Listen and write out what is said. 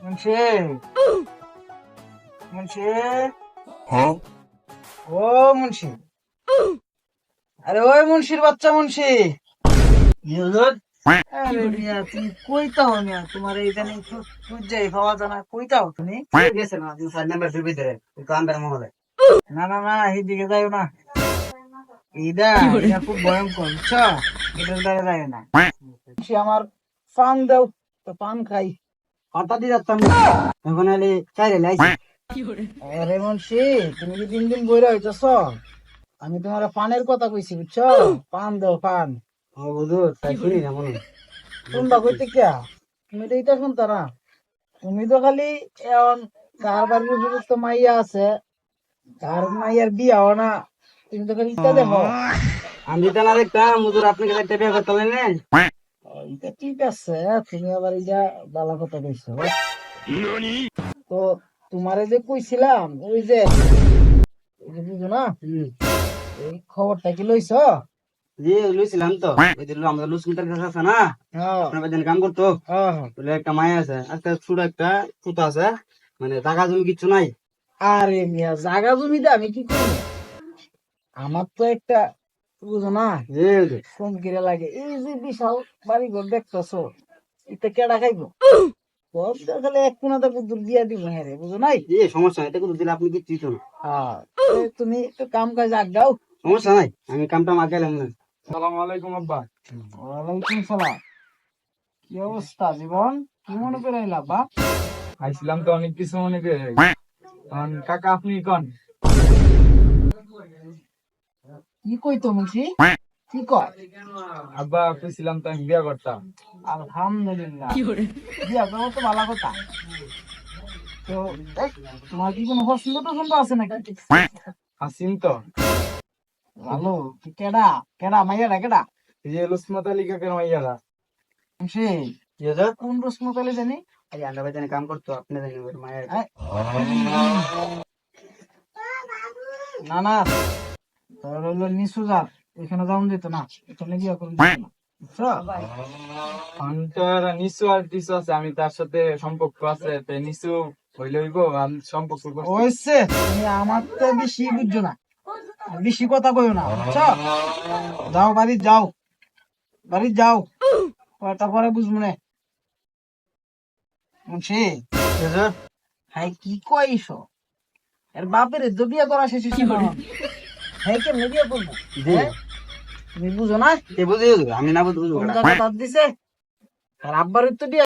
মুন্সি মুন্সি ও মুন্সি, আরে ওই মুন্সির বাচ্চা মুন্সি। আরে মিয়া তুমি কইতা হো মিয়া, তোমার এইখানে খুঁজে পাওয়া যায় না, কইতা হো তুমি? গেছে না 4 নাম্বার ভিতরে একটু আন্দার মহলে। না না না, এইদিকে যাইও না, এটা এটা খুব ভয়ঙ্কর, বুঝছো? এটার দ্বারা যায় না। মুন্সি আমার পান দাও, তো পান খাই। হঠাৎ যাচ্তাম এখন এলে চাইরে লাইছি। আরে মুন্সি, তুমি কি দিন দিন বইরা হইতেছ? আমি তোমার পানের কথা কইছি, বুঝছো? পান দাও পান। ও হুজুর তাই শুনি না মনে। শুনবা কইতে কিয়া? তুমি তো এটা শুনতা না, তুমি তো খালি এখন কার বাড়ির উপযুক্ত মাইয়া আছে, কার মাইয়ার বিয়াও না, তুমি তো খালি ইটা দেখো। আমি যেটা না দেখতাম হুজুর আপনাকে একটা বিয়ে করতে পারলেন। এটা ঠিক আছে, তুমি আবার এটা বালা কথা কইছো। তো তোমারে যে কইছিলাম ওই যে, এই যে বুঝো না, এই খবরটা কি লইছ? জি লুইছিলাম তো, ওই দিন আমাদের লুস মিটার কাছে আছে না, হ্যাঁ আপনার বাড়িতে কাম করতো। হ্যাঁ হ্যাঁ। বলে একটা মায়া আছে, একটা ছোট একটা পুতা আছে, মানে টাকা জমি কিচ্ছু নাই। আরে মিয়া, জাগা জমিতে আমি কি করি? আমার তো একটা, বুঝো না, জি হুজুর। ফোন কিরা লাগে, এই যে বিশাল বাড়ি ঘর দেখতেছো, এটা কেডা খাইবো? বলতে গেলে এক কোনাতে বুদ্ধুর দিয়া দিব, হ্যাঁ রে, বুঝো নাই? জি সমস্যা নাই, এটা কিন্তু দিলে আপনি কিচ্ছু দিত না। হ্যাঁ, তুমি একটু কাম কাজ আগাও। সমস্যা নাই, আমি কামটা মাগাইলাম না। সালাম আলাইকুম আব্বা। ওয়ালাইকুম সালাম। কি অবস্থা জীবন, কি মনে করে আইলা বা? আইছিলাম তো অনেক কিছু মনে করে। কারণ কাকা আপনি কন কি কইতো মুন্সি, কি কয়? আব্বা কইছিলাম তো আমি বিয়া করতাম। আলহামদুলিল্লাহ, বিয়া করা তো ভালো কথা। তো এই, তোমার কি কোনো পছন্দ টছন্দ আছে নাকি? আসিন তো ভালো, কি কেডা কেডা মাইয়াডা কেডা? এই যে লুসমত আলী কাকের মাইয়ারা। মুন্সি, জি হুজুর। কোন রসমত আলী জানি? এই আমরা বাড়িতে কাম করতো, আপনি জানেন ওর মায়ের। এই, না না, তোর হইলো নিচু জাত, ওইখানে যাওন দিত না, এখানে বিয়া করুন দিত না, বুঝছো? আমি তো এরা নিচু আর টিচু আছে, আমি তার সাথে সম্পর্ক আছে, তো নিচু হইলে হইব, আমি সম্পর্ক করছি। হইছে, তুমি আমার তো বেশি বুঝছো না, বেশি কথা কইও না, বুঝছো? যাও বাড়ি যাও, বাড়ি যাও, কয়টা পরে বুঝবো না। মুন্সি, জি হুজুর। হ্যাঁ কি কইস? এর বাপের তো বিয়ে করা শেষ হয়েছে না, হ্যাঁ কেমনে বিয়ে করবো? জি হ্যাঁ? তুমি বুঝো না, বুঝি হুজুর, আমি না বুঝি কোন বুঝবো। জায়গা তার দিছে? আর আব্বার তো বিয়ে